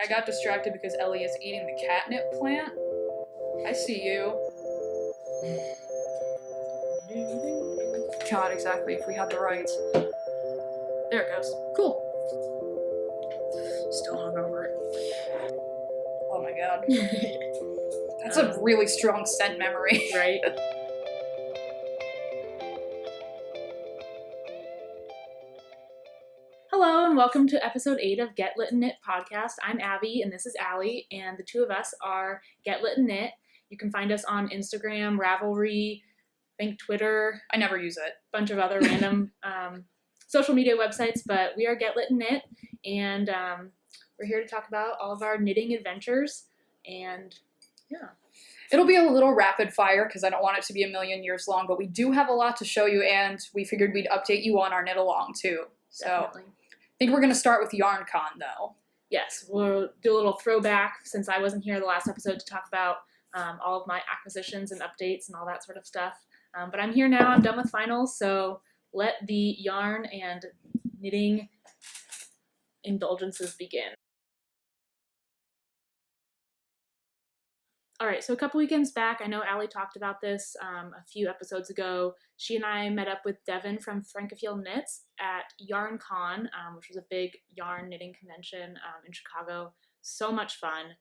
I got distracted because Ellie is eating the catnip plant. I see you. God, exactly, if we had the rights. There it goes. Cool. Still hungover. Oh my god. That's a really strong scent memory. Right? Hello and welcome to episode 8 of Get Lit and Knit podcast. I'm Abby and this is Allie, and the two of us are Get Lit and Knit. You can find us on Instagram, Ravelry, I think Twitter. I never use it. Bunch of other random social media websites, but we are Get Lit and Knit, and we're here to talk about all of our knitting adventures, and yeah. It'll be a little rapid fire because I don't want it to be a million years long, but we do have a lot to show you, and we figured we'd update you on our knit along too. So Definitely. I think we're going to start with YarnCon though. Yes, we'll do a little throwback since I wasn't here the last episode to talk about all of my acquisitions and updates and all that sort of stuff. But I'm here now. I'm done with finals, so let the yarn and knitting indulgences begin. All right, so a couple weekends back, I know Allie talked about this a few episodes ago. She and I met up with Devin from Francophile Knits at YarnCon, which was a big yarn knitting convention in Chicago. So much fun.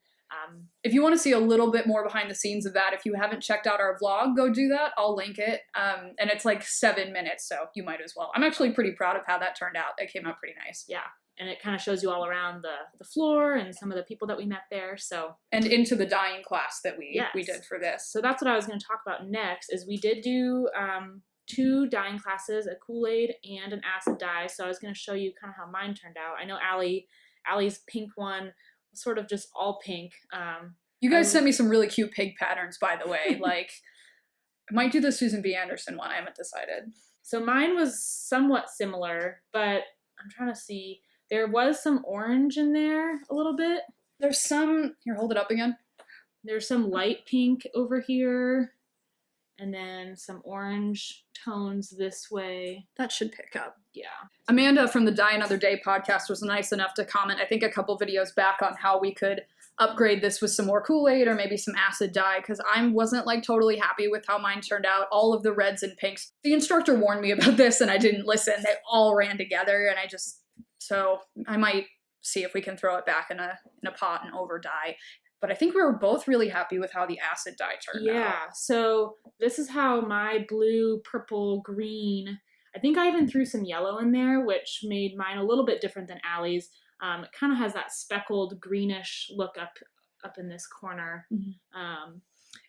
If you want to see a little bit more behind the scenes of that, if you haven't checked out our vlog, go do that. I'll link it. And it's like 7 minutes, so you might as well. I'm actually pretty proud of how that turned out. It came out pretty nice. Yeah. And it kind of shows you all around the floor and some of the people that we met there. So and into the dyeing class that we Yes. did for this. So that's what I was going to talk about next. Is we did do 2 dyeing classes, a Kool-Aid and an acid dye. So I was going to show you kind of how mine turned out. I know Allie's pink one was sort of just all pink. You guys sent me some really cute pig patterns, by the way. Like, I might do the Susan B. Anderson one. I haven't decided. So mine was somewhat similar, but I'm trying to see. There was some orange in there a little bit. There's some, here, hold it up again. There's some light pink over here, and then some orange tones this way. That should pick up. Yeah. Amanda from the Dye Another Day podcast was nice enough to comment, I think a couple videos back, on how we could upgrade this with some more Kool-Aid or maybe some acid dye, because I wasn't like totally happy with how mine turned out. All of the reds and pinks. The instructor warned me about this and I didn't listen. They all ran together and so I might see if we can throw it back in a pot and over dye. But I think we were both really happy with how the acid dye turned out. Yeah, so this is how my blue, purple, green, I think I even threw some yellow in there, which made mine a little bit different than Allie's. It kind of has that speckled greenish look up in this corner. Mm-hmm.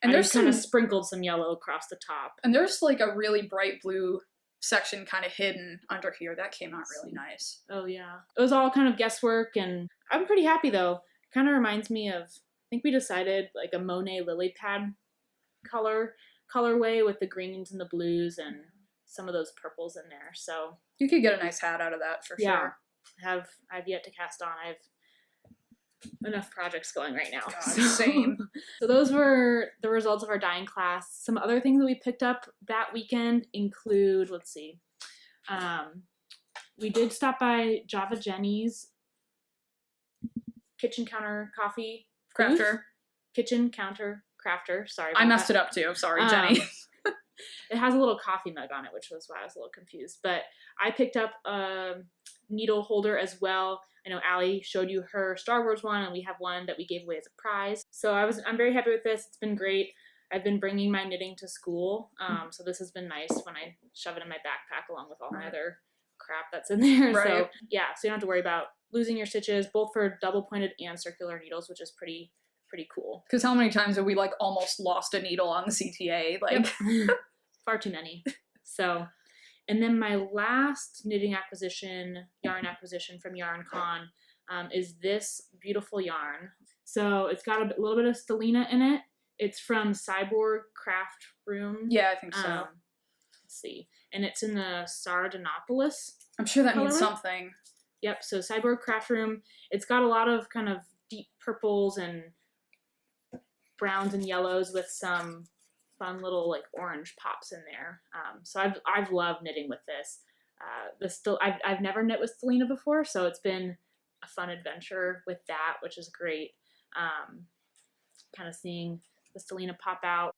And there's kind of sprinkled some yellow across the top. And there's like a really bright blue section kind of hidden under here. That came out really nice. Oh yeah. It was all kind of guesswork, and I'm pretty happy though. It kind of reminds me of, I think we decided like a Monet lily pad colorway with the greens and the blues and some of those purples in there. So you could get a nice hat out of that for sure. I've yet to cast on. I have enough projects going right now. God, same. So those were the results of our dyeing class. Some other things that we picked up that weekend include, let's see, we did stop by Java Jenny's kitchen counter coffee crafter. Kitchen counter crafter. Sorry, I messed it up too. Sorry, Jenny. It has a little coffee mug on it, which was why I was a little confused. But I picked up a needle holder as well. I know Allie showed you her Star Wars one, and we have one that we gave away as a prize. So I'm very happy with this. It's been great. I've been bringing my knitting to school, so this has been nice when I shove it in my backpack along with all my other crap that's in there. Right. So yeah, so you don't have to worry about losing your stitches, both for double pointed and circular needles, which is pretty cool. Because how many times have we like almost lost a needle on the CTA? Like far too many. So. And then my last knitting yarn acquisition from YarnCon is this beautiful yarn. So it's got a little bit of stellina in it. It's from Cyborg Craft Room. Yeah, I think so. Let's see. And it's in the Sardanopolis. I'm sure that means colorway. something. Yep, so Cyborg Craft Room. It's got a lot of kind of deep purples and browns and yellows with some fun little like orange pops in there. So I've loved knitting with this. I've never knit with stellina before, so it's been a fun adventure with that, which is great. Kind of seeing the Selena pop out.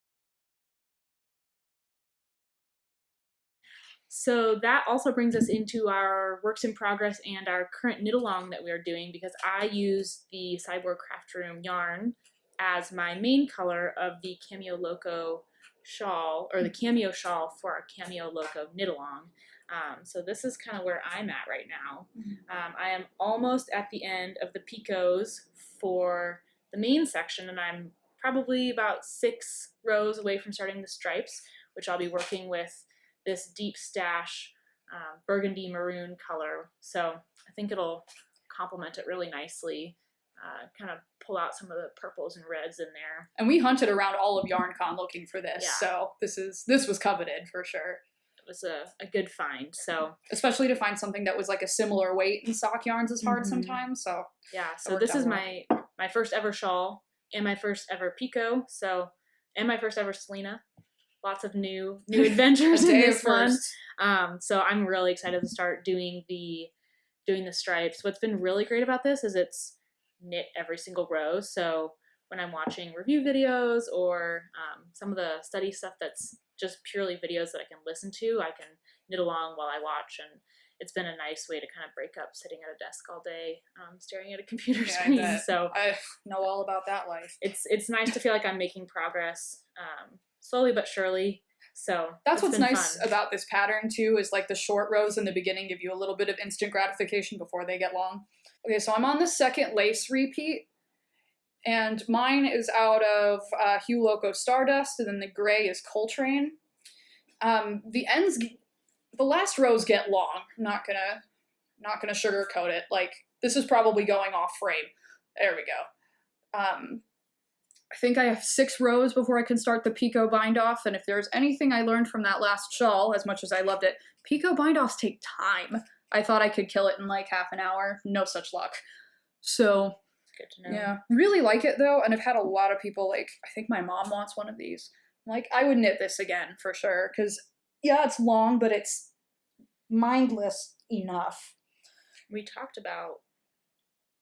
So that also brings us into our works in progress and our current knit along that we are doing, because I use the Cyborg Craft Room yarn as my main color of the Cameo Loco shawl, or the Cameo shawl for our Cameo Loco knit along. So this is kind of where I'm at right now. I am almost at the end of the picots for the main section, and I'm probably about 6 rows away from starting the stripes, which I'll be working with this deep stash burgundy maroon color. So I think it'll complement it really nicely, kind of pull out some of the purples and reds in there. And we hunted around all of YarnCon looking for this, Yeah. so this was coveted for sure. It was a good find. So especially to find something that was like a similar weight in sock yarns is hard sometimes. So yeah, so this is my first ever shawl and my first ever picot. So, and my first ever Selena. Lots of new adventures in this one. So I'm really excited to start doing the stripes. What's been really great about this is it's knit every single row. So when I'm watching review videos or some of the study stuff that's just purely videos that I can listen to, I can knit along while I watch, and it's been a nice way to kind of break up sitting at a desk all day, staring at a computer screen. So I know all about that life. It's nice to feel like I'm making progress, slowly but surely. So that's what's nice about this pattern too, is like the short rows in the beginning give you a little bit of instant gratification before they get long. Okay, so I'm on the second lace repeat, and mine is out of Hue Loco Stardust, and then the gray is Coltrane. The ends, the last rows get long. I'm not gonna sugarcoat it. Like, this is probably going off frame. There we go. I think I have 6 rows before I can start the picot bind off, and if there's anything I learned from that last shawl, as much as I loved it, picot bind offs take time. I thought I could kill it in like half an hour. No such luck. So good to know. Yeah, really like it though, and I've had a lot of people like, I think my mom wants one of these. I'm like, I would knit this again for sure, because yeah, it's long, but it's mindless enough. We talked about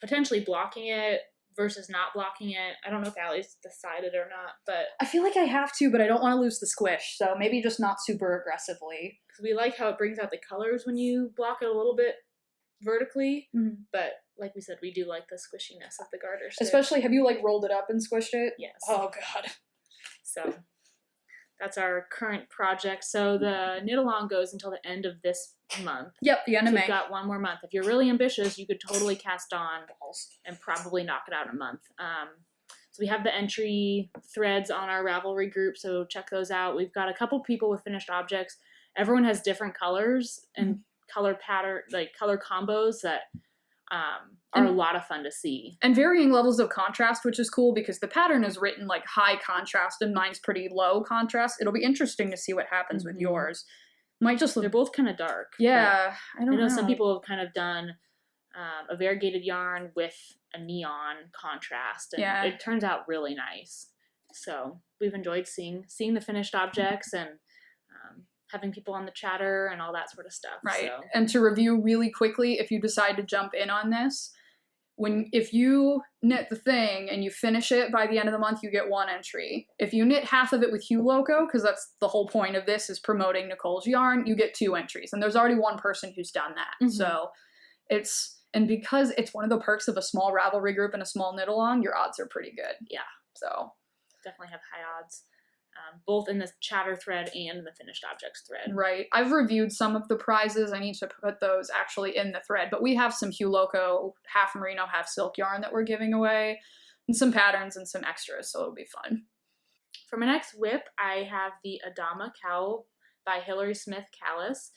potentially blocking it versus not blocking it. I don't know if Allie's decided or not, but I feel like I have to, but I don't want to lose the squish, so maybe just not super aggressively. Because we like how it brings out the colors when you block it a little bit vertically, but like we said, we do like the squishiness of the garter stitch. Especially, have you like rolled it up and squished it? Yes. Oh god. So that's our current project. So the knit along goes until the end of this month. Yep, the end of May. We've got 1 more month. If you're really ambitious, you could totally cast on and probably knock it out in a month. So we have the entry threads on our Ravelry group, so check those out. We've got a couple people with finished objects. Everyone has different colors and color pattern, like color combos that are a lot of fun to see. And varying levels of contrast, which is cool because the pattern is written like high contrast and mine's pretty low contrast. It'll be interesting to see what happens with yours. Might just look... They're both kind of dark. Yeah, I don't know. Some people have kind of done a variegated yarn with a neon contrast, and it turns out really nice. So we've enjoyed seeing the finished objects and having people on the chatter and all that sort of stuff. Right. So. And to review really quickly, if you decide to jump in on this, if you knit the thing and you finish it by the end of the month, you get 1 entry. If you knit half of it with Hue Loco, because that's the whole point of this is promoting Nicole's yarn, you get 2 entries. And there's already 1 person who's done that. So and because it's one of the perks of a small Ravelry group and a small knit along, your odds are pretty good. Yeah. So definitely have high odds. Both in the chatter thread and in the finished objects thread. Right. I've reviewed some of the prizes. I need to put those actually in the thread. But we have some Hue Loco, half merino, half silk yarn that we're giving away, and some patterns and some extras, so it'll be fun. For my next whip, I have the Adama Cowl by Hilary Smith Callis.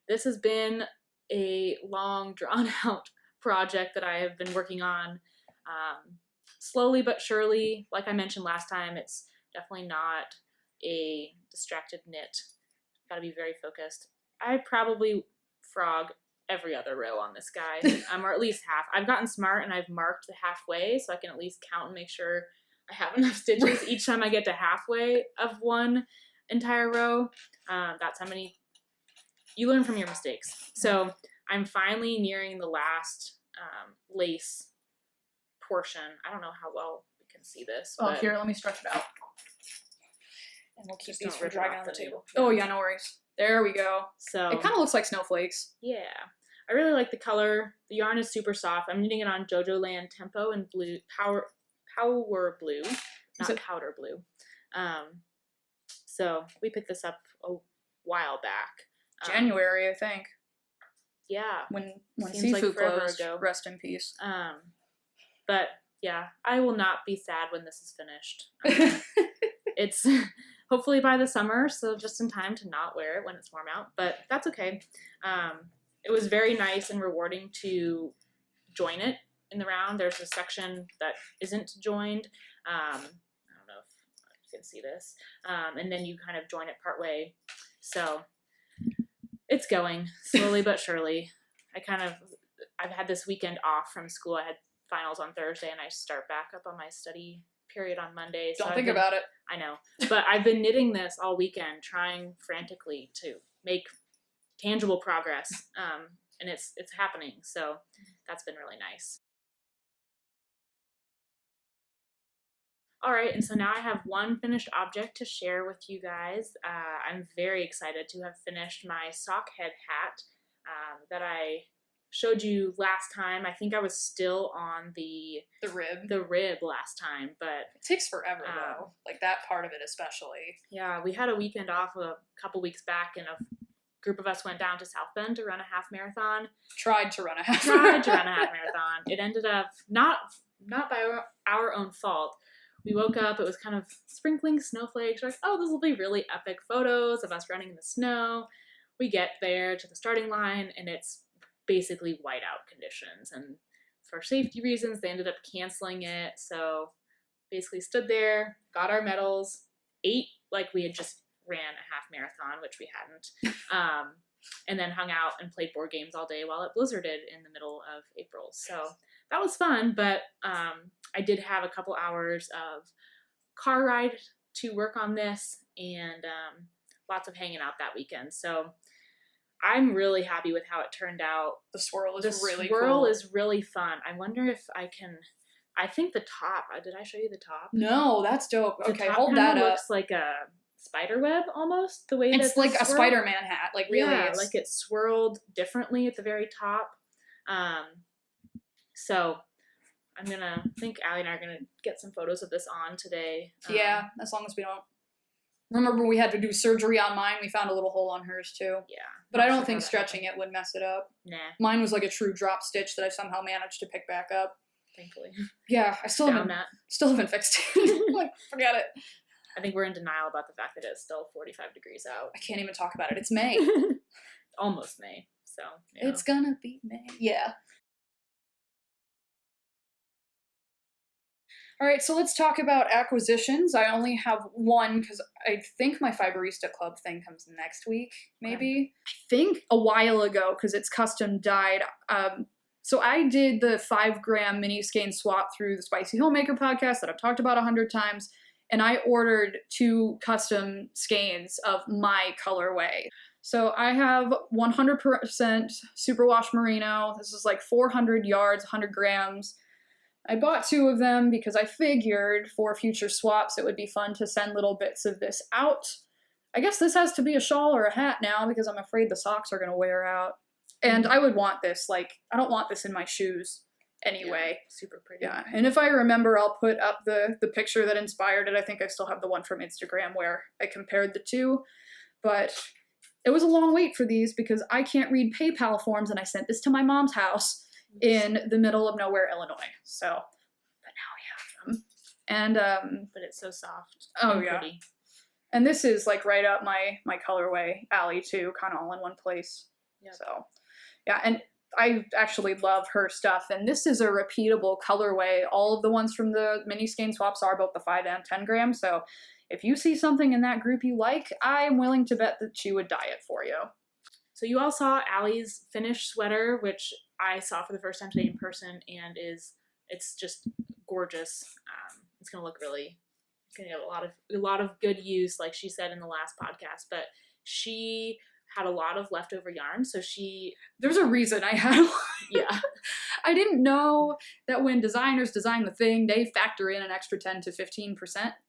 This has been a long, drawn-out project that I have been working on slowly but surely. Like I mentioned last time, it's definitely not a distracted knit. Got to be very focused. I probably frog every other row on this guy, or at least half. I've gotten smart and I've marked the halfway so I can at least count and make sure I have enough stitches each time I get to halfway of one entire row. That's how many. You learn from your mistakes. So I'm finally nearing the last lace portion. I don't know how well we can see this. Oh, but here, let me stretch it out. And we'll keep Just these don't for rip it drying off on the the table. nail. Oh, yeah, no worries. There we go. So It kind of looks like snowflakes. yeah, I really like the color. The yarn is super soft. I'm knitting it on Jojo Land Tempo and blue power blue, not powder blue. So we picked this up a while back. January, I think. Yeah. When Seems like seafood forever closed. ago. Rest in peace. But yeah, I will not be sad when this is finished. It's hopefully by the summer, so just in time to not wear it when it's warm out, but that's okay. It was very nice and rewarding to join it in the round. There's a section that isn't joined. I don't know if you can see this. And then you kind of join it partway. So it's going slowly but surely. I've had this weekend off from school. I had finals on Thursday and I start back up on my study period on Monday. So Don't think about it. I know. But I've been knitting this all weekend, trying frantically to make tangible progress. And it's happening. So that's been really nice. All right, and so now I have one finished object to share with you guys. I'm very excited to have finished my sock head hat that I showed you last time. I think I was still on the rib last time, but it takes forever though. Like that part of it especially. Yeah, we had a weekend off a couple weeks back, and a group of us went down to South Bend to run a half marathon. Tried to run a half marathon. It ended up not by our own fault. We woke up, it was kind of sprinkling snowflakes. We're like, oh, this will be really epic photos of us running in the snow. We get there to the starting line, and it's basically whiteout conditions. And for safety reasons, they ended up canceling it. So basically stood there, got our medals, ate like we had just ran a half marathon, which we hadn't, and then hung out and played board games all day while it blizzarded in the middle of April. So that was fun, but I did have a couple hours of car ride to work on this, and lots of hanging out that weekend. So I'm really happy with how it turned out. The swirl is really cool. The swirl cool. is really fun. I wonder if I can... I think the top... Did I show you the top? No, that's dope. Okay, top hold that up. Looks like a spider web almost, the way that it's like a Spider-Man hat. Like really, yeah, like it's swirled differently at the very top. So I'm gonna think Allie and I are gonna get some photos of this on today. Yeah, as long as we don't. Remember we had to do surgery on mine. We found a little hole on hers too. Yeah, but I don't think stretching it would mess it up. Nah, mine was like a true drop stitch that I somehow managed to pick back up. Thankfully. Yeah, I still haven't fixed it. Like, forget it. I think we're in denial about the fact that it's still 45 degrees out. I can't even talk about it. It's May. Almost May, so. It's gonna be May. Yeah. All right, so let's talk about acquisitions. I only have one because I think my Fiberista Club thing comes next week, maybe. Okay. I think a while ago because it's custom dyed. So I did the 5-gram mini skein swap through the Spicy Homemaker podcast that I've talked about 100 times. And I ordered 2 custom skeins of my colorway. So I have 100% superwash merino. This is like 400 yards, 100 grams. I bought 2 of them because I figured for future swaps it would be fun to send little bits of this out. I guess this has to be a shawl or a hat now because I'm afraid the socks are going to wear out. And I would want this, like, I don't want this in my shoes anyway. Yeah, super pretty. Yeah, and if I remember, I'll put up the picture that inspired it. I think I still have the one from Instagram where I compared the 2. But it was a long wait for these because I can't read PayPal forms, and I sent this to my mom's house in the middle of nowhere, Illinois. So, but now we have them. And, but it's so soft. Oh, yeah. Pretty. And this is, like, right up my colorway alley, too, kind of all in one place. Yep. So, yeah, and I actually love her stuff, and this is a repeatable colorway. All of the ones from the mini skein swaps are both the 5 and 10 grams, so if you see something in that group you like, I'm willing to bet that she would dye it for you. So you all saw Allie's finished sweater, which I saw for the first time today in person, and it's just gorgeous. It's gonna look really, it's gonna get a lot of good use, like she said in the last podcast, but she had a lot of leftover yarn, so there's a reason I had yeah. I didn't know that when designers design the thing, they factor in an extra 10 to 15%,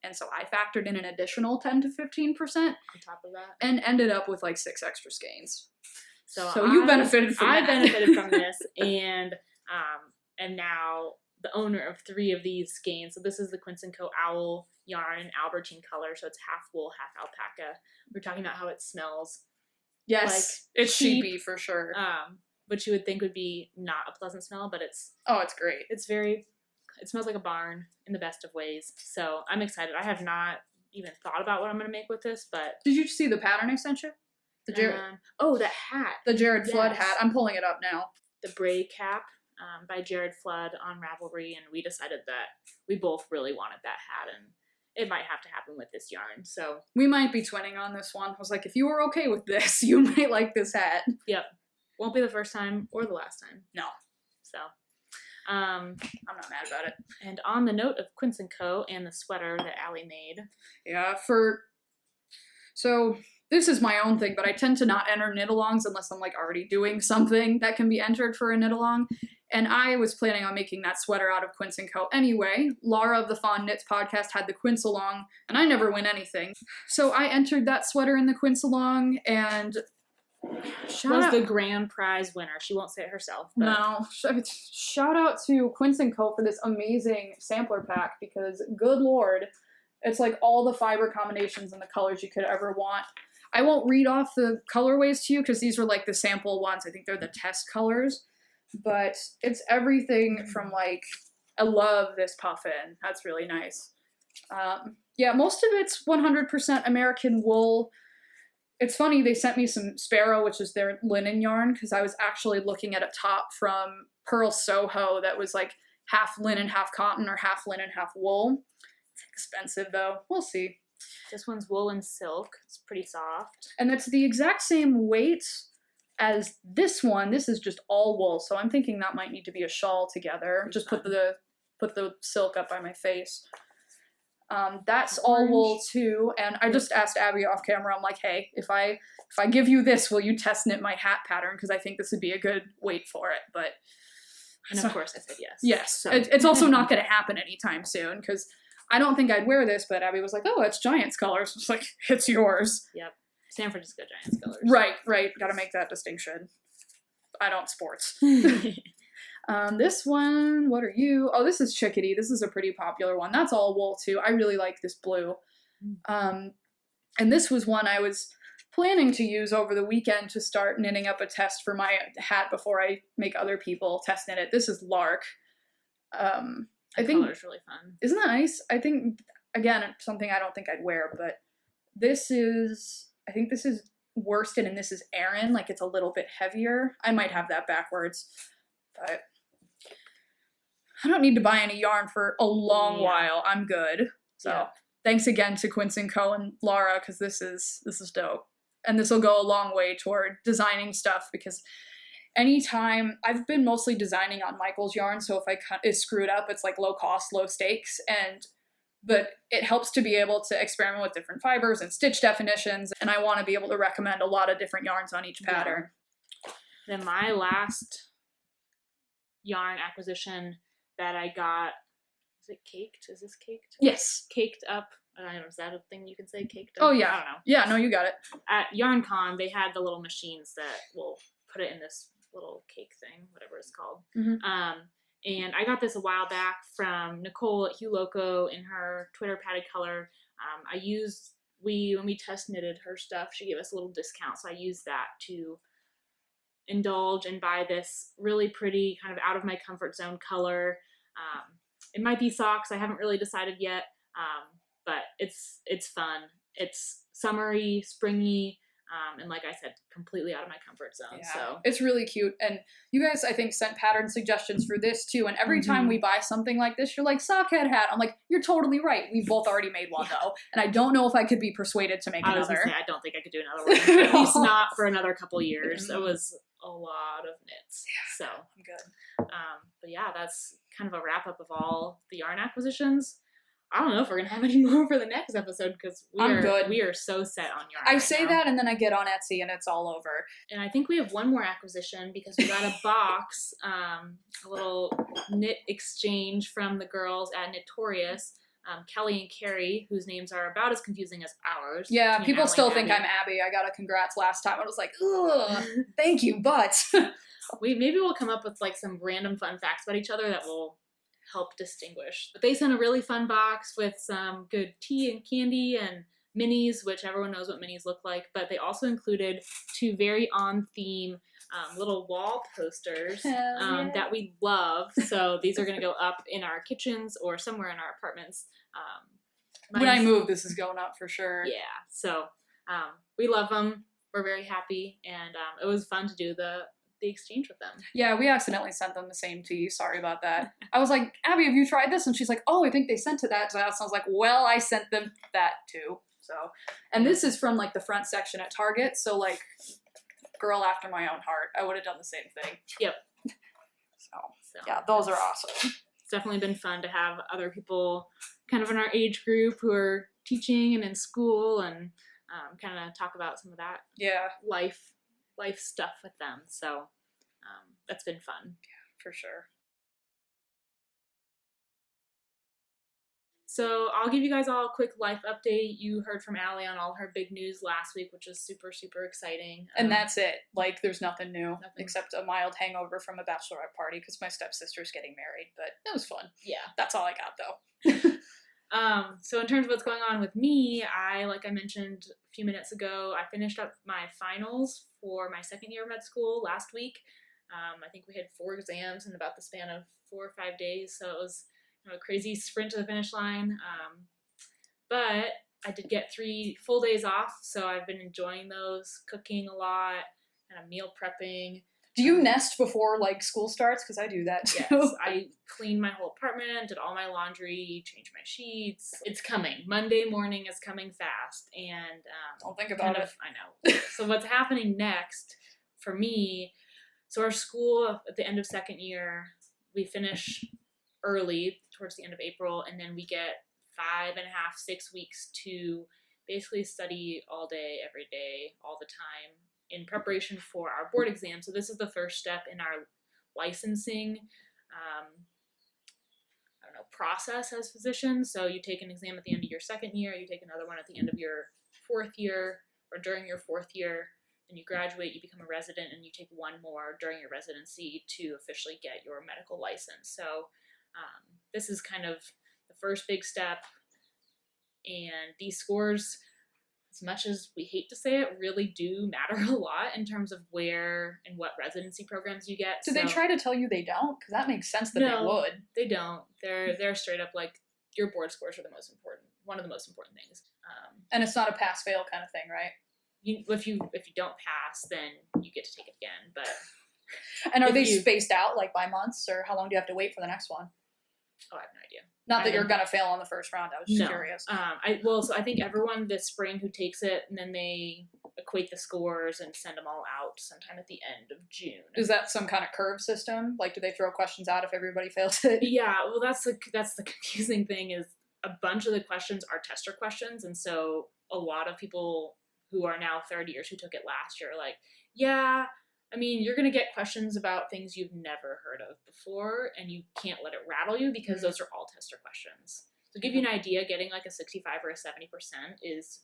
and so I factored in an additional 10 to 15% on top of that, and ended up with like 6 extra skeins. So you benefited from that. I benefited from this, and now the owner of 3 of these skeins. So this is the Quince & Co. Owl yarn in Albertine color, so it's half wool, half alpaca. We're talking about how it smells. Yes, like it's cheap, sheepy for sure. Which you would think would be not a pleasant smell, but it's great. It smells like a barn in the best of ways. So I'm excited. I have not even thought about what I'm going to make with this, but did you see the pattern I sent you? The Jared, that hat. The Jared Flood hat. I'm pulling it up now. The Bray cap by Jared Flood on Ravelry, and we decided that we both really wanted that hat, and it might have to happen with this yarn. So we might be twinning on this one. I was like, if you were okay with this, you might like this hat. Yep. Won't be the first time or the last time. No. So I'm not mad about it. And on the note of Quince & Co. and the sweater that Allie made. Yeah, so this is my own thing, but I tend to not enter knit-alongs unless I'm like already doing something that can be entered for a knit-along. And I was planning on making that sweater out of Quince & Co. anyway. Laura of the Fawn Knits podcast had the Quince-along, and I never win anything. So I entered that sweater in the Quince-along, and was the grand prize winner. She won't say it herself. But. No. Shout out to Quince & Co. for this amazing sampler pack, because good lord, it's like all the fiber combinations and the colors you could ever want. I won't read off the colorways to you because these were like the sample ones. I think they're the test colors. But it's everything from like, I love this puffin. That's really nice. Yeah, most of it's 100% American wool. It's funny, they sent me some Sparrow, which is their linen yarn, because I was actually looking at a top from Pearl Soho that was like half linen, half cotton, or half linen, half wool. It's expensive though. We'll see. This one's wool and silk. It's pretty soft. And that's the exact same weight as this one. This is just all wool, so I'm thinking that might need to be a shawl together. Just put the silk up by my face. That's all wool too, and I just asked Abby off camera, I'm like, hey, if I give you this, will you test knit my hat pattern? Because I think this would be a good weight for it. But and of course I said yes. Yes. So. It's also not going to happen anytime soon, because I don't think I'd wear this, but Abby was like, oh, it's Giants colors. It's like, it's yours. Yep. San Francisco Giants colors. Right. Gotta make that distinction. I don't sports. This one, what are you? Oh, this is Chickadee. This is a pretty popular one. That's all wool too. I really like this blue. And this was one I was planning to use over the weekend to start knitting up a test for my hat before I make other people test knit it. This is Lark. I think color's really fun. Isn't that nice? I think, again, something I don't think I'd wear, but I think this is worsted and this is Aran. Like, it's a little bit heavier. I might have that backwards, but I don't need to buy any yarn for a long while. I'm good. So thanks again to Quince & Co. and Laura, because this is dope. And this will go a long way toward designing stuff, because anytime I've been mostly designing on Michael's yarn, so if I screw it up, it's like low cost, low stakes, but it helps to be able to experiment with different fibers and stitch definitions, and I want to be able to recommend a lot of different yarns on each pattern. Then my last yarn acquisition that I got, is it caked? Is this caked? Yes. Caked up. I don't know, is that a thing you can say, caked up? Oh, yeah. I don't know. Yeah, no, you got it. At YarnCon, they had the little machines that will put it in this little cake thing, whatever it's called. Mm-hmm. And I got this a while back from Nicole at Cameo Loco in her Twitter padded color. When we test knitted her stuff, she gave us a little discount, so I used that to indulge and buy this really pretty kind of out of my comfort zone color. It might be socks, I haven't really decided yet, but it's fun. It's summery, springy, and like I said, completely out of my comfort zone. Yeah, so it's really cute. And you guys, I think, sent pattern suggestions for this too. And every time we buy something like this, you're like, sockhead hat. I'm like, you're totally right. We both already made one though. And I don't know if I could be persuaded to make another. I don't think I could do another one. At least not for another couple years. It was a lot of knits. Yeah, so I'm good. But yeah, that's kind of a wrap up of all the yarn acquisitions. I don't know if we're going to have any more for the next episode because we are so set on yarn. I say that and then I get on Etsy and it's all over. And I think we have one more acquisition because we got a box, a little knit exchange from the girls at Knitorious, Kelly and Carrie, whose names are about as confusing as ours. Yeah, people still think I'm Abby. I got a congrats last time. I was like, ugh, thank you, but. Maybe we'll come up with like some random fun facts about each other that will help distinguish. But they sent a really fun box with some good tea and candy and minis, which everyone knows what minis look like. But they also included 2 very on-theme little wall posters that we love. So these are going to go up in our kitchens or somewhere in our apartments. When I move, this is going up for sure. Yeah. So we love them. We're very happy. And it was fun to do the exchange with them. Yeah, we accidentally sent them the same tea. Sorry about that. I was like, Abby, have you tried this? And she's like, oh, I think they sent to that house. And I was like, well, I sent them that too. So, and this is from like the front section at Target. So like, girl after my own heart. I would have done the same thing. Yep. So yeah, those are awesome. It's definitely been fun to have other people kind of in our age group who are teaching and in school and kind of talk about some of that life stuff with them. So that's been fun. Yeah, for sure. So I'll give you guys all a quick life update. You heard from Allie on all her big news last week, which is super, super exciting. And that's it. Like, there's nothing new except a mild hangover from a bachelorette party because my stepsister's getting married. But it was fun. Yeah. That's all I got, though. So in terms of what's going on with me, like I mentioned a few minutes ago, I finished up my finals for my second year of med school last week. I think we had 4 exams in about the span of 4 or 5 days, so it was a crazy sprint to the finish line. But I did get 3 full days off, so I've been enjoying those, cooking a lot, and meal prepping. Do you nest before like school starts? Because I do that too. Yes, I cleaned my whole apartment, did all my laundry, changed my sheets. It's coming. Monday morning is coming fast, and don't think about it. I know. So what's happening next for me? So our school at the end of second year, we finish early towards the end of April, and then we get 5.5, 6 weeks to basically study all day, every day, all the time in preparation for our board exam. So this is the first step in our licensing process as physicians. So you take an exam at the end of your second year, you take another one at the end of your 4th year or during your 4th year, then you graduate, you become a resident, and you take one more during your residency to officially get your medical license. So this is kind of the first big step, and these scores, as much as we hate to say it, really do matter a lot in terms of where and what residency programs you get. Do they try to tell you they don't? Because that makes sense that they would. They don't. They're straight up like, your board scores are the most important, one of the most important things. And it's not a pass-fail kind of thing, right? If you don't pass, then you get to take it again. But and are they spaced out like by months, or how long do you have to wait for the next one? Oh, I have no idea. Not that you're gonna fail on the first round. I was just curious. So I think everyone this spring who takes it, and then they equate the scores and send them all out sometime at the end of June. Is that some kind of curve system? Like, do they throw questions out if everybody fails it? Yeah. Well, that's the confusing thing is a bunch of the questions are tester questions, and so a lot of people who are now third years who took it last year are like, yeah, I mean, you're going to get questions about things you've never heard of before, and you can't let it rattle you because those are all tester questions. To give you an idea, getting like a 65 or a 70% is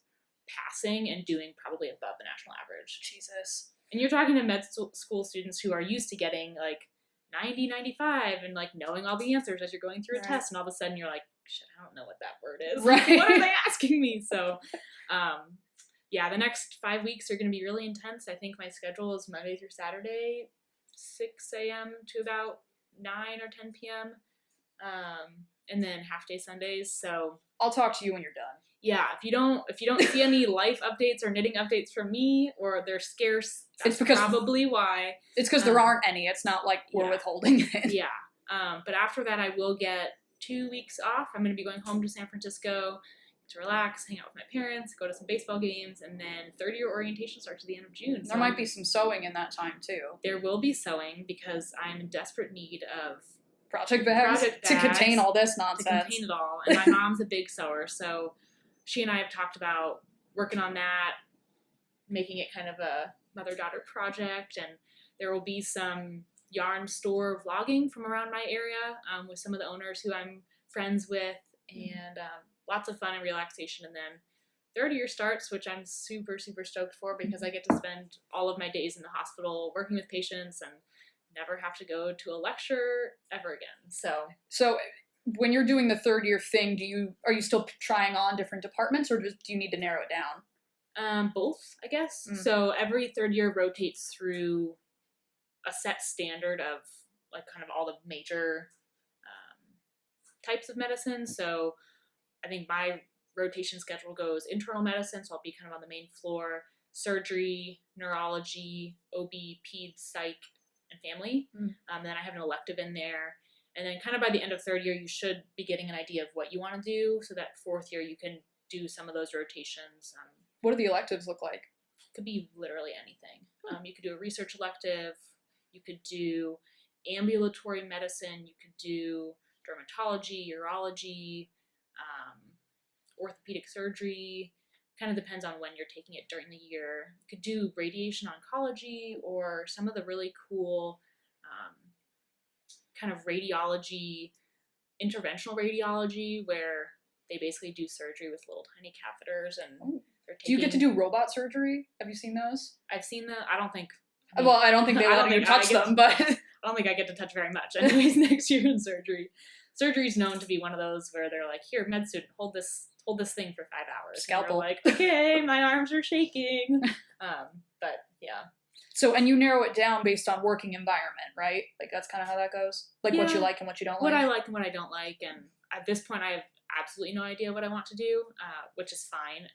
passing and doing probably above the national average. Jesus. And you're talking to med school students who are used to getting like 90, 95 and like knowing all the answers as you're going through a test, and all of a sudden you're like, shit, I don't know what that word is. Right. What are they asking me? So, yeah, the next 5 weeks are going to be really intense. I think my schedule is Monday through Saturday, 6 a.m. to about 9 or 10 p.m. And then half day Sundays. So I'll talk to you when you're done. Yeah, if you don't see any life updates or knitting updates from me, or they're scarce, that's probably why. It's because there aren't any. It's not like we're withholding it. Yeah. But after that, I will get 2 weeks off. I'm going to be going home to San Francisco to relax, hang out with my parents, go to some baseball games, and then third-year orientation starts at the end of June. There might be some sewing in that time, too. There will be sewing because I'm in desperate need of project bags Project to bags contain all this to nonsense. contain it all. And my mom's a big sewer, so she and I have talked about working on that, making it kind of a mother-daughter project, and there will be some yarn store vlogging from around my area with some of the owners who I'm friends with, and lots of fun and relaxation. And then third year starts, which I'm super, super stoked for because I get to spend all of my days in the hospital working with patients and never have to go to a lecture ever again. So when you're doing the third year thing, are you still trying on different departments, or do you need to narrow it down? Both, I guess. So every third year rotates through a set standard of like kind of all the major types of medicine. So I think my rotation schedule goes internal medicine, so I'll be kind of on the main floor, surgery, neurology, OB, peds, psych, and family. Then I have an elective in there. And then kind of by the end of third year, you should be getting an idea of what you want to do, so that fourth year you can do some of those rotations. What do the electives look like? Could be literally anything. You could do a research elective. You could do ambulatory medicine. You could do dermatology, urology, orthopedic surgery. Kind of depends on when you're taking it during the year. You could do radiation oncology or some of the really cool kind of radiology, interventional radiology, where they basically do surgery with little tiny catheters and they're taking... Do you get to do robot surgery? Have you seen those? I've seen them. I don't think they let you touch them, but I don't think I get to touch very much. Anyways, next year in surgery. Surgery is known to be one of those where they're like, here, med student, hold this thing for 5 hours. Scalpel. Like, okay, my arms are shaking. But yeah. So, and you narrow it down based on working environment, right? Like that's kind of how that goes? Like what you like and what you don't like? What I like and what I don't like. And at this point, I have absolutely no idea what I want to do, which is fine.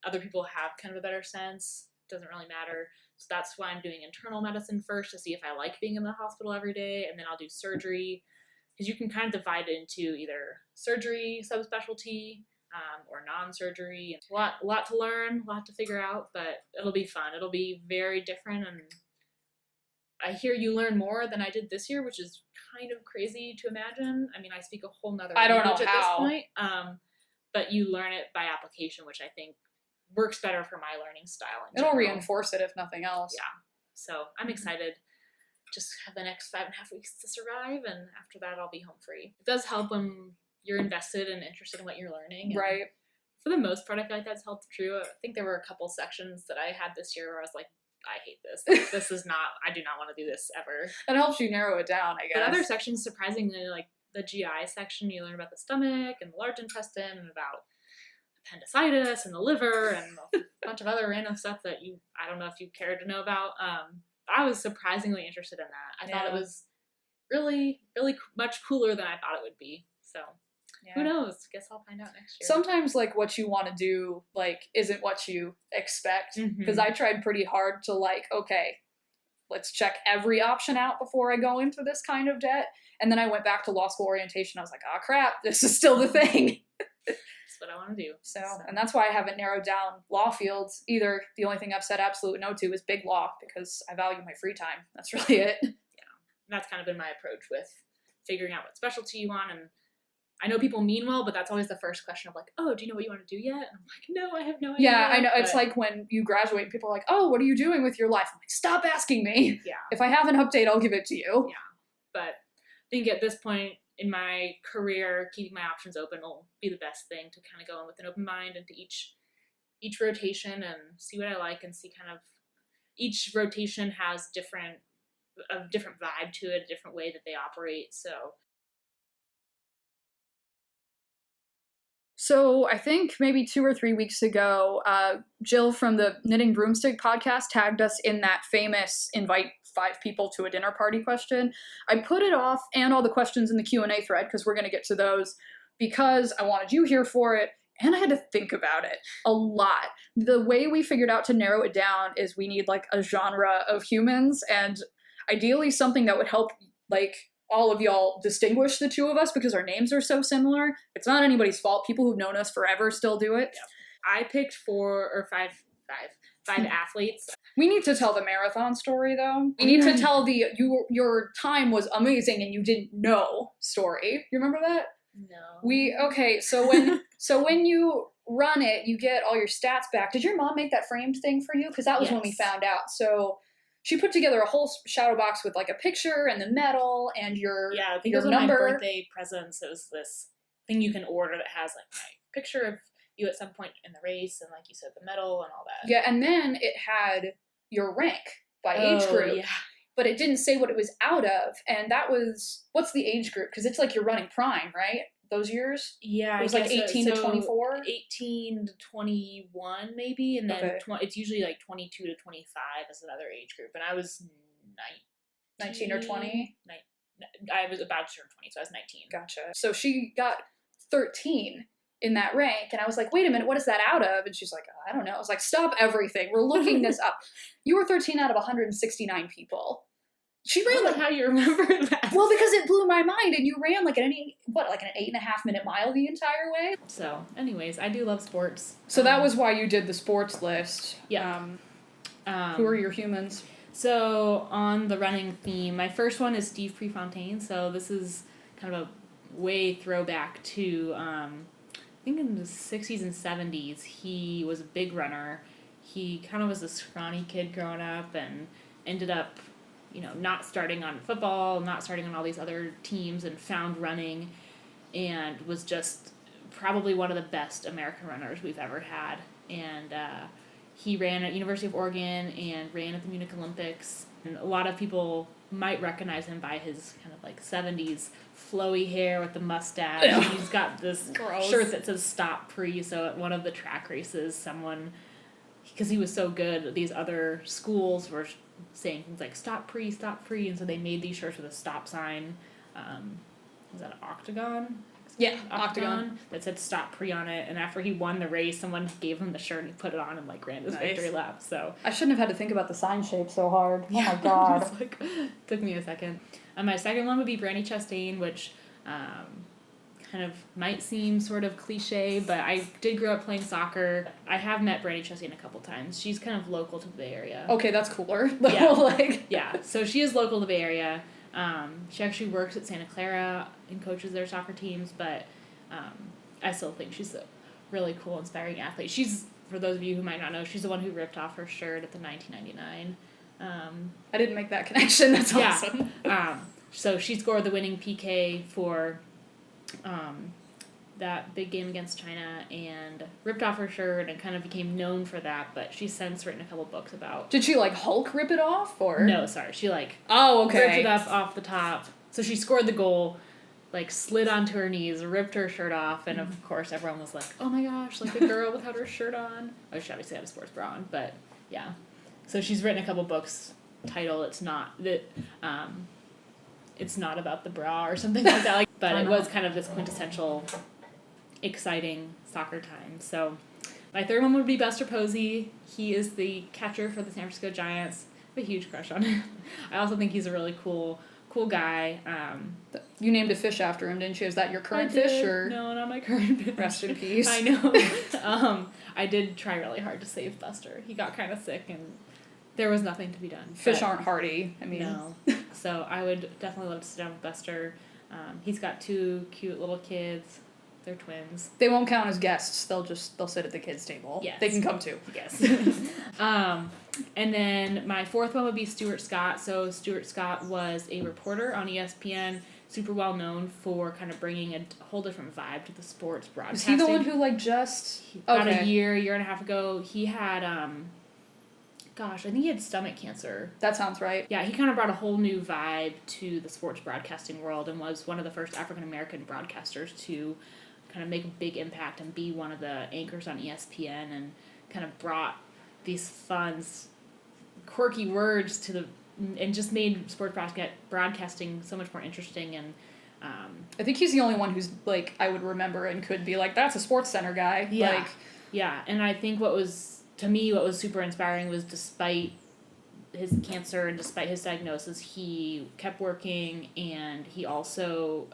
Other people have kind of a better sense. Doesn't really matter. So that's why I'm doing internal medicine first, to see if I like being in the hospital every day. And then I'll do surgery, because you can kind of divide it into either surgery subspecialty or non-surgery. A lot to learn, a lot to figure out, but it'll be fun. It'll be very different, and I hear you learn more than I did this year, which is kind of crazy to imagine. I mean, I speak a whole nother language at this point, but you learn it by application, which I think works better for my learning style. It'll reinforce it if nothing else. Yeah. So I'm excited. Just have the next 5.5 weeks to survive, and after that I'll be home free. It does help when you're invested and interested in what you're learning. Right. For the most part, I feel like that's held true. I think there were a couple sections that I had this year where I was like, I hate this. This is not, I do not want to do this ever. That helps you narrow it down, I guess. But other sections, surprisingly, like the GI section, you learn about the stomach and the large intestine and about appendicitis and the liver and a bunch of other random stuff that I don't know if you cared to know about. I was surprisingly interested in that. I thought it was really, really much cooler than I thought it would be. So who knows? Guess I'll find out next year. Sometimes like what you want to do like isn't what you expect. Because I tried pretty hard to like, okay, let's check every option out before I go into this kind of debt. And then I went back to law school orientation. I was like, oh crap, this is still the thing. That's what I want to do. So, and that's why I haven't narrowed down law fields either. The only thing I've said absolute no to is big law, because I value my free time. That's really it. Yeah. And that's kind of been my approach with figuring out what specialty you want. And I know people mean well, but that's always the first question of like, oh, do you know what you want to do yet? And I'm like, no, I have no idea. Yeah, I know. It's like when you graduate and people are like, oh, what are you doing with your life? I'm like, stop asking me. Yeah. If I have an update, I'll give it to you. Yeah. But I think at this point in my career, keeping my options open will be the best thing, to kind of go in with an open mind into each rotation and see what I like, and see kind of each rotation has a different vibe to it, a different way that they operate. So I think maybe 2 or 3 weeks ago, Jill from the Knitting Broomstick podcast tagged us in that famous invite 5 people to a dinner party question. I put it off and all the questions in the Q&A thread, because we're going to get to those, because I wanted you here for it, and I had to think about it a lot. The way we figured out to narrow it down is we need like a genre of humans, and ideally something that would help like all of y'all distinguish the two of us, because our names are so similar. It's not anybody's fault. People who've known us forever still do it. Yeah. I picked 5 athletes. We need to tell the marathon story, though. We need to tell the your time was amazing and you didn't know story. You remember that? No. So when you run it, you get all your stats back. Did your mom make that framed thing for you? Because that was when we found out. So she put together a whole shadow box with like a picture and the medal and your I think your it was one of my number. birthday presents. It was this thing you can order that has like my picture of you at some point in the race and, like you said, the medal and all that. Yeah, and then it had your rank by age group. Yeah. But it didn't say what it was out of, and that was, what's the age group? Because it's like you're running prime, right? Those years? Yeah, It was like 18 to 24? 18 to 21 maybe, and then it's usually like 22 to 25 is another age group, and I was 19 or 20? I was about to turn 20, so I was 19. Gotcha. So she got 13 in that rank, and I was like, wait a minute, what is that out of? And she's like, I don't know. I was like, stop everything. We're looking this up. You were 13 out of 169 people. She ran like, how you remember that? Well, because it blew my mind, and you ran like an 8.5 minute mile the entire way. So, anyways, I do love sports. So that was why you did the sports list. Yeah. Who are your humans? So on the running theme, my first one is Steve Prefontaine. So this is kind of a way throwback to I think in the 60s and 70s. He was a big runner. He kind of was a scrawny kid growing up and ended up, not starting on football, not starting on all these other teams, and found running, and was just probably one of the best American runners we've ever had. And he ran at University of Oregon and ran at the Munich Olympics. And a lot of people might recognize him by his kind of like 70s flowy hair with the mustache. And he's got this shirt that says "Stop Pre." So at one of the track races, because he was so good, these other schools were saying things like "Stop Pre, Stop Pre," and so they made these shirts with a stop sign. Was that an octagon? Yeah, octagon. That said "Stop Pre" on it. And after he won the race, someone gave him the shirt and he put it on and ran his victory lap. So I shouldn't have had to think about the sign shape so hard. Yeah, oh my god. Took me a second. My second one would be Brandy Chastain, which kind of might seem sort of cliche, but I did grow up playing soccer. I have met Brandy Chastain a couple times. She's kind of local to the Bay Area. Okay, that's cooler. Yeah, so she is local to the Bay Area. She actually works at Santa Clara and coaches their soccer teams, but I still think she's a really cool, inspiring athlete. She's, for those of you who might not know, she's the one who ripped off her shirt at the 1999. I didn't make that connection. That's awesome. So she scored the winning PK for that big game against China and ripped off her shirt and kind of became known for that, but she's since written a couple books about... Did she, Hulk rip it off, or...? No, sorry. She, ripped it up off the top. So she scored the goal, slid onto her knees, ripped her shirt off, and of course everyone was like, oh my gosh, a girl without her shirt on. Oh, she obviously had a sports bra on, but yeah. So she's written a couple books titled It's Not About the Bra or something like that. But it was kind of this quintessential, exciting soccer time. So my third one would be Buster Posey. He is the catcher for the San Francisco Giants. I have a huge crush on him. I also think he's a really cool guy. You named a fish after him, didn't you? Is that your current fish, or...? No, not my current fish. Rest in peace. I know. I did try really hard to save Buster. He got kind of sick, and there was nothing to be done. Fish aren't hardy. No. So I would definitely love to sit down with Buster. He's got 2 cute little kids. They're twins. They won't count as guests. They'll sit at the kids' table. Yes. They can come too. Yes. And then my fourth one would be Stuart Scott. So Stuart Scott was a reporter on ESPN, super well known for kind of bringing a whole different vibe to the sports broadcasting. Is he the one who just... About a year and a half ago, he had, I think he had stomach cancer. That sounds right. Yeah, he kind of brought a whole new vibe to the sports broadcasting world and was one of the first African-American broadcasters to kind of make a big impact and be one of the anchors on ESPN, and kind of brought these fun, quirky words and just made sports broadcasting so much more interesting. And I think he's the only one who's I would remember and could be that's a Sports Center guy. Yeah, and I think what was super inspiring was, despite his cancer and despite his diagnosis, he kept working, and he also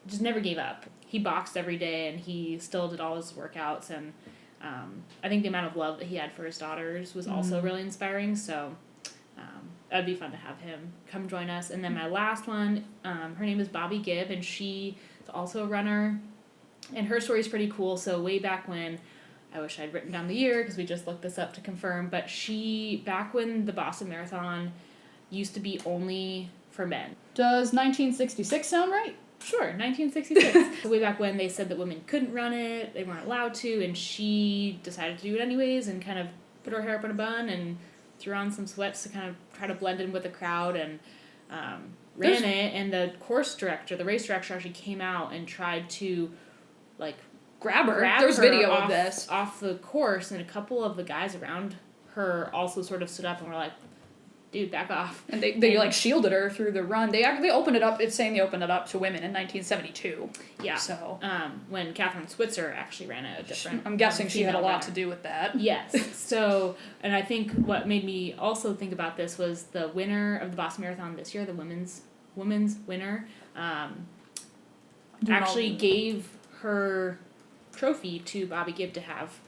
just never gave up. He boxed every day, and he still did all his workouts, and I think the amount of love that he had for his daughters was also really inspiring. So it would be fun to have him come join us. And then my last one, her name is Bobby Gibb, and she is also a runner. And her story is pretty cool. So way back when, I wish I'd written down the year because we just looked this up to confirm, but back when the Boston Marathon used to be only for men. Does 1966 sound right? Sure, 1966. Way back when they said that women couldn't run it, they weren't allowed to, and she decided to do it anyways and kind of put her hair up in a bun and threw on some sweats to kind of try to blend in with the crowd and ran it. And the race director actually came out and tried to grab her. There's video of this. Off the course, and a couple of the guys around her also sort of stood up and were like, dude, back off. And they shielded her through the run. They opened it up. It's saying they opened it up to women in 1972. Yeah. So when Catherine Switzer actually ran a different. I'm guessing she had a lot to do with that. Yes. So, and I think what made me also think about this was the winner of the Boston Marathon this year, the women's winner, actually gave her trophy to Bobby Gibb to have.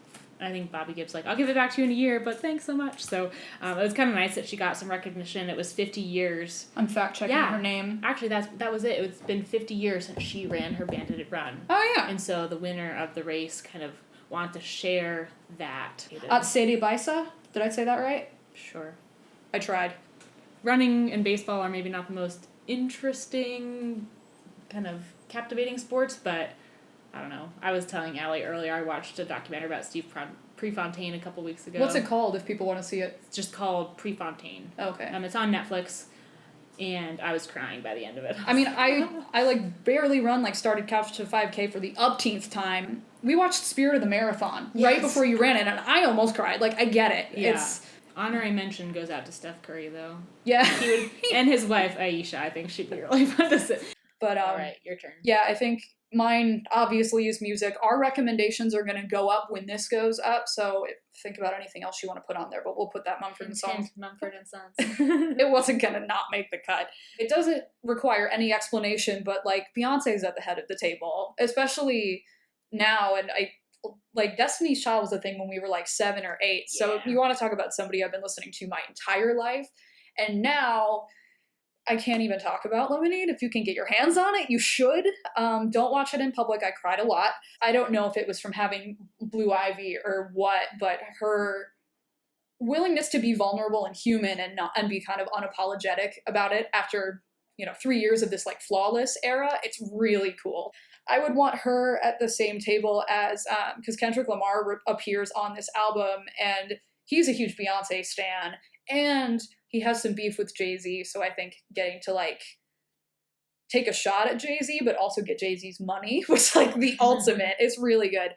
I think Bobby Gibb's like, I'll give it back to you in a year, but thanks so much. So it was kind of nice that she got some recognition. It was 50 years. I'm fact checking her name. Actually, that was it. It's been 50 years since she ran her banded run. Oh, yeah. And so the winner of the race kind of wanted to share that. Sadie Baisa? Did I say that right? Sure. I tried. Running and baseball are maybe not the most interesting, kind of captivating sports, but I don't know. I was telling Allie earlier, I watched a documentary about Steve Prefontaine a couple weeks ago. What's it called if people want to see it? It's just called Prefontaine. Okay. It's on Netflix, and I was crying by the end of it. I mean, I barely run, started Couch to 5K for the upteenth time. We watched Spirit of the Marathon right before you ran it, and I almost cried. I get it. Yeah. It's... Honorary mention goes out to Steph Curry, though. Yeah. He would, and his wife, Aisha, I think she'd be really fun to sit. But, all right, your turn. Yeah, I think mine obviously is music. Our recommendations are going to go up when this goes up, so think about anything else you want to put on there, but we'll put that Mumford & Sons. Mumford & Sons. It wasn't going to not make the cut. It doesn't require any explanation, but, Beyonce's at the head of the table, especially now, and Destiny's Child was a thing when we were 7 or 8, so you want to talk about somebody I've been listening to my entire life, and now I can't even talk about Lemonade. If you can get your hands on it, you should. Don't watch it in public. I cried a lot. I don't know if it was from having Blue Ivy or what, but her willingness to be vulnerable and human and be kind of unapologetic about it after 3 years of this flawless era, it's really cool. I would want her at the same table as because Kendrick Lamar appears on this album, and he's a huge Beyonce stan, and he has some beef with Jay-Z, so I think getting to take a shot at Jay-Z, but also get Jay-Z's money was the ultimate. It's really good.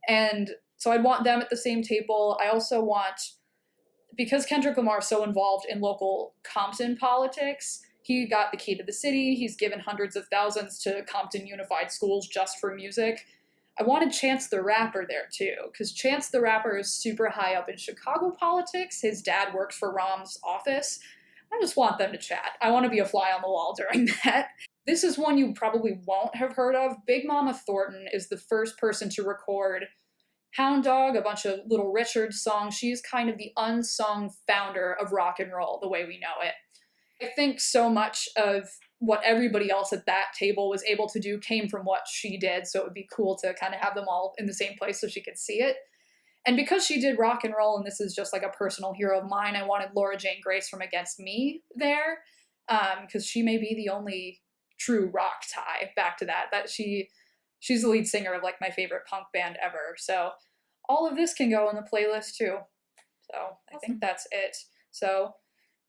And so I'd want them at the same table. I also want, because Kendrick Lamar is so involved in local Compton politics, he got the key to the city. He's given hundreds of thousands to Compton Unified Schools just for music. I wanted Chance the Rapper there too, because Chance the Rapper is super high up in Chicago politics. His dad works for Rahm's office. I just want them to chat. I want to be a fly on the wall during that. This is one you probably won't have heard of. Big Mama Thornton is the first person to record Hound Dog, a bunch of Little Richard songs. She's kind of the unsung founder of rock and roll the way we know it. I think so much of what everybody else at that table was able to do came from what she did, so it would be cool to kind of have them all in the same place so she could see it. And because she did rock and roll, and this is just a personal hero of mine, I wanted Laura Jane Grace from Against Me there, because she may be the only true rock tie back to that she's the lead singer of my favorite punk band ever. So all of this can go in the playlist too. So I think that's it. So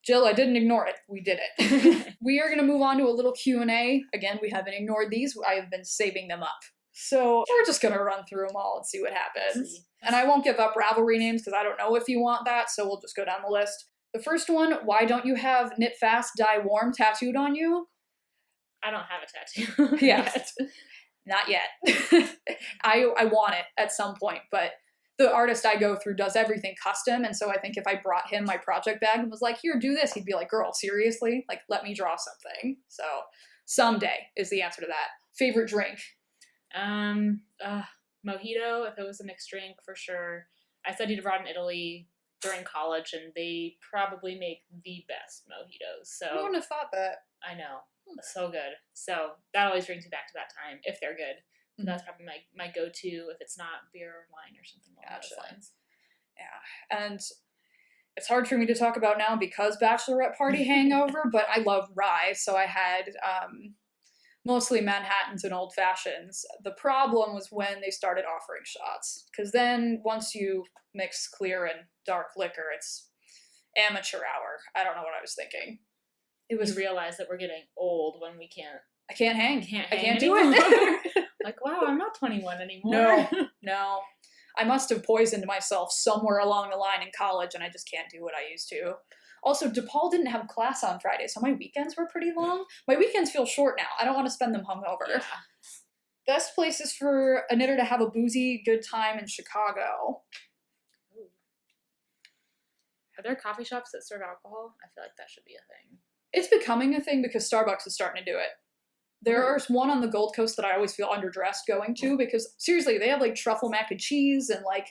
Jill, I didn't ignore it. We did it. We are going to move on to a little Q&A. Again, we haven't ignored these. I have been saving them up. So we're just going to run through them all and see what happens. And I won't give up Ravelry names because I don't know if you want that, so we'll just go down the list. The first one, why don't you have Knit Fast, Die Warm tattooed on you? I don't have a tattoo. Yes. Not yet. I want it at some point, but the artist I go through does everything custom, and so I think if I brought him my project bag and was like, here, do this, he'd be like, girl, seriously? Let me draw something. So someday is the answer to that. Favorite drink? mojito, if it was a mixed drink, for sure. I studied abroad in Italy during college, and they probably make the best mojitos. So I wouldn't have thought that. I know. So good. So that always brings me back to that time, if they're good. Mm-hmm. That's probably my go-to if it's not beer or wine or something along those lines. Yeah. And it's hard for me to talk about now because bachelorette party hangover, but I love rye, so I had mostly Manhattans and old fashions. The problem was when they started offering shots, because then once you mix clear and dark liquor, it's amateur hour. I don't know what I was thinking. It was realized that we're getting old when we can't. I can't hang. I can't do anymore. it. Like, wow, I'm not 21 anymore. No. I must have poisoned myself somewhere along the line in college, and I just can't do what I used to. Also, DePaul didn't have class on Friday, so my weekends were pretty long. My weekends feel short now. I don't want to spend them hungover. Yeah. Best places for a knitter to have a boozy good time in Chicago. Ooh. Are there coffee shops that serve alcohol? I feel like that should be a thing. It's becoming a thing because Starbucks is starting to do it. There's one on the Gold Coast that I always feel underdressed going to because, seriously, they have, like, truffle mac and cheese and, like,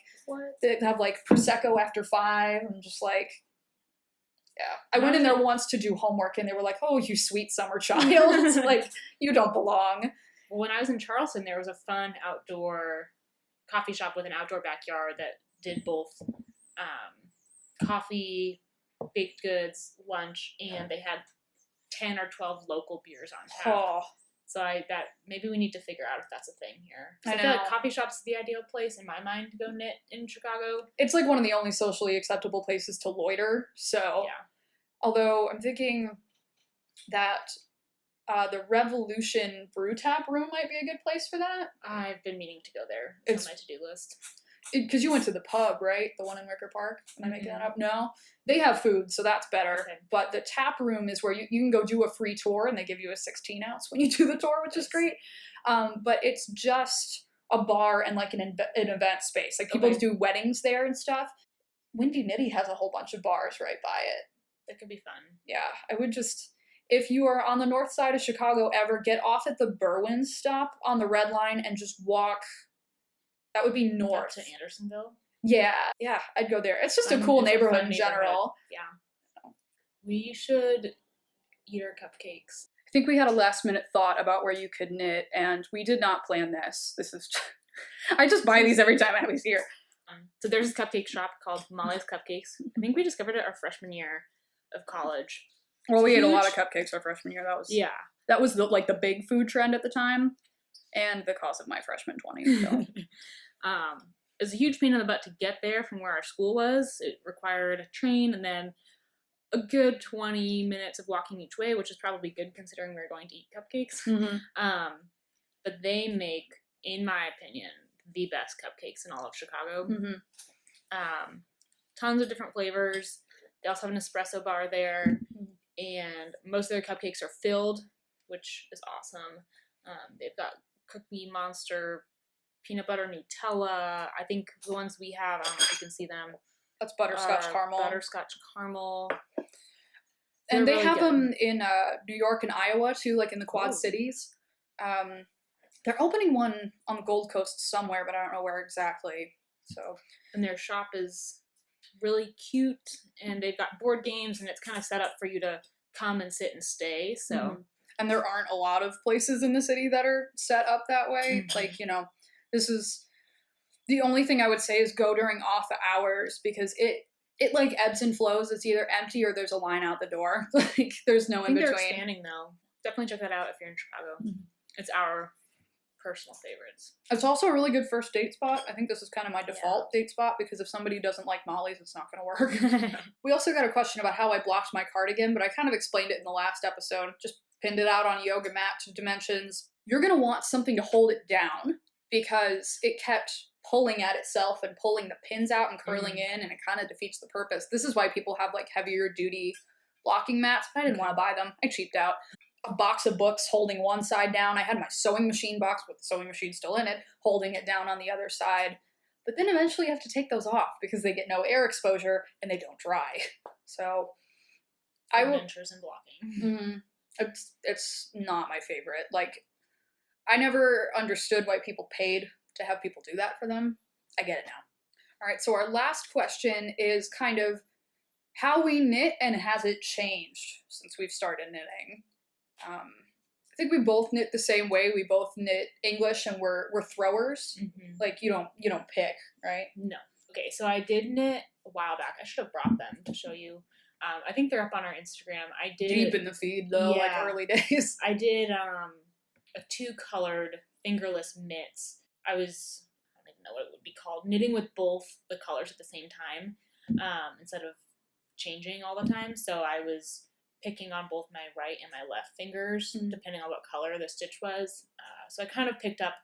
they have, like, Prosecco after 5 and just, like, yeah. I went in there once to do homework and they were like, oh, you sweet summer child. Like, you don't belong. Well, when I was in Charleston, there was a fun outdoor coffee shop with an outdoor backyard that did both coffee, baked goods, lunch, and they had 10 or 12 local beers on tap. Oh. So maybe we need to figure out if that's a thing here. I feel like coffee shop's the ideal place in my mind to go knit in Chicago. It's like one of the only socially acceptable places to loiter. So, yeah. Although I'm thinking that the Revolution Brew Tap Room might be a good place for that. I've been meaning to go there. It's on my to-do list. Because you went to the pub, right? The one in Wicker Park? Am I making that up? No? They have food, so that's better. Okay. But the tap room is where you can go do a free tour, and they give you a 16-ounce when you do the tour, which is great. But it's just a bar and, like, an event space. Like, people do weddings there and stuff. Windy Nitty has a whole bunch of bars right by it. That could be fun. Yeah, I would just... If you are on the north side of Chicago ever, get off at the Berwyn stop on the Red Line and just walk... That would be north. Up to Andersonville? Yeah, I'd go there. It's just a cool neighborhood in general. Yeah. We should eat our cupcakes. I think we had a last minute thought about where you could knit, and we did not plan this. This is... I just buy these every time Abby's here. So there's this cupcake shop called Molly's Cupcakes. I think we discovered it our freshman year of college. Well, we ate a lot of cupcakes our freshman year. That was the big food trend at the time, and the cause of my freshman 20s. So. It was a huge pain in the butt to get there from where our school was. It required a train and then a good 20 minutes of walking each way, which is probably good considering we were going to eat cupcakes. Mm-hmm. But they make, in my opinion, the best cupcakes in all of Chicago. Mm-hmm. Tons of different flavors. They also have an espresso bar there, and most of their cupcakes are filled, which is awesome. They've got Cookie Monster, peanut butter Nutella. I think the ones we have, I don't know if you can see them. That's butterscotch caramel. Butterscotch caramel. And they really have them in New York and Iowa, too, like in the Quad Cities. They're opening one on the Gold Coast somewhere, but I don't know where exactly. So, and their shop is really cute, and they've got board games, and it's kind of set up for you to come and sit and stay. So, and there aren't a lot of places in the city that are set up that way. Like, this is the only thing I would say is go during off hours because it like ebbs and flows. It's either empty or there's a line out the door. Like there's no in between. They're expanding though. Definitely check that out if you're in Chicago. Mm-hmm. It's our personal favorites. It's also a really good first date spot. I think this is kind of my default date spot because if somebody doesn't like Molly's, it's not going to work. We also got a question about how I blocked my cardigan, but I kind of explained it in the last episode. Just pinned it out on yoga mat to dimensions. You're going to want something to hold it down because it kept pulling at itself and pulling the pins out and curling in, and it kind of defeats the purpose. This is why people have like heavier duty blocking mats. I didn't want to buy them. I cheaped out. A box of books holding one side down. I had my sewing machine box with the sewing machine still in it, holding it down on the other side. But then eventually you have to take those off because they get no air exposure and they don't dry. So I will. Adventures in blocking. It's not my favorite. Like, I never understood why people paid to have people do that for them. I get it now. All right, so our last question is kind of how we knit and has it changed since we've started knitting? I think we both knit the same way. We both knit English and we're throwers. Mm-hmm. Like you don't pick, right? No. Okay, so I did knit a while back. I should have brought them to show you. I think they're up on our Instagram. I did deep in the feed though, like early days. I did a 2-colored fingerless mitts. I don't even know what it would be called. Knitting with both the colors at the same time, instead of changing all the time. So I was picking on both my right and my left fingers, depending on what color the stitch was. So I kind of picked up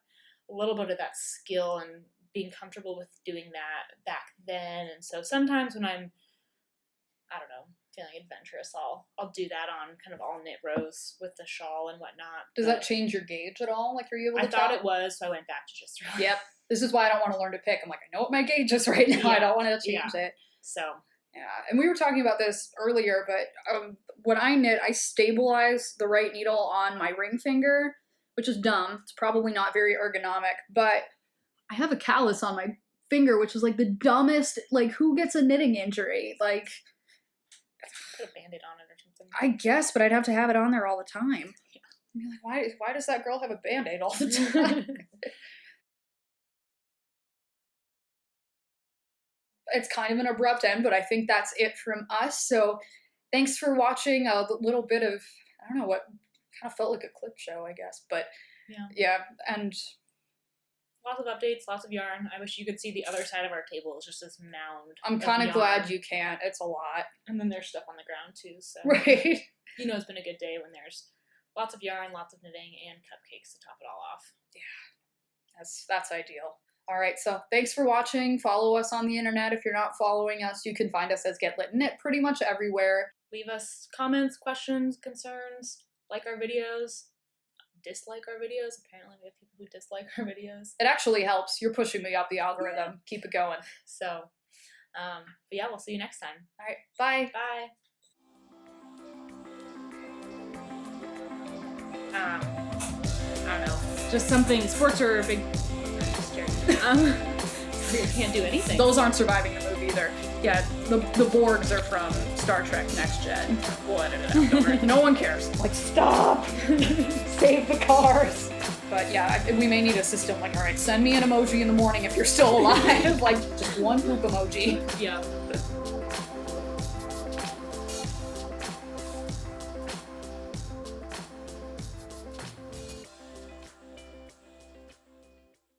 a little bit of that skill and being comfortable with doing that back then. And so sometimes when I'm, I don't know, feeling adventurous, I'll do that on kind of all knit rows with the shawl and whatnot. Does that change your gauge at all? Like, are you able to I thought it was, so I went back to just throw. Yep. This is why I don't want to learn to pick. I'm like, I know what my gauge is right now. I don't want to change it. So. Yeah, and we were talking about this earlier, but when I knit, I stabilize the right needle on my ring finger, which is dumb. It's probably not very ergonomic, but I have a callus on my finger, which is like the dumbest, like who gets a knitting injury? Like, put a Band-Aid on it or something. I guess, but I'd have to have it on there all the time. Yeah. I'd be like, why does that girl have a Band-Aid all the time? It's kind of an abrupt end, but I think that's it from us. So thanks for watching a little bit of, I don't know what, kind of felt like a clip show, I guess. But yeah, and lots of updates, lots of yarn. I wish you could see the other side of our table. It's just this mound. I'm kind of glad you can't. It's a lot. And then there's stuff on the ground too. So right. You know, it's been a good day when there's lots of yarn, lots of knitting, and cupcakes to top it all off. Yeah, that's ideal. All right, so thanks for watching. Follow us on the internet. If you're not following us, you can find us as Get Lit Knit pretty much everywhere. Leave us comments, questions, concerns, like our videos, dislike our videos. Apparently we have people who dislike our videos. It actually helps. You're pushing me up the algorithm. Yeah. Keep it going. So, but yeah, we'll see you next time. All right, bye. Bye. I don't know. Just something, sports are a big... you can't do anything. Those aren't surviving the movie either. Yeah, the Borgs are from Star Trek Next Gen. We'll edit it out, don't worry. No one cares. Like, stop! Save the cars! But yeah, we may need a system like, all right, send me an emoji in the morning if you're still alive. Like, just one poop emoji. Yeah.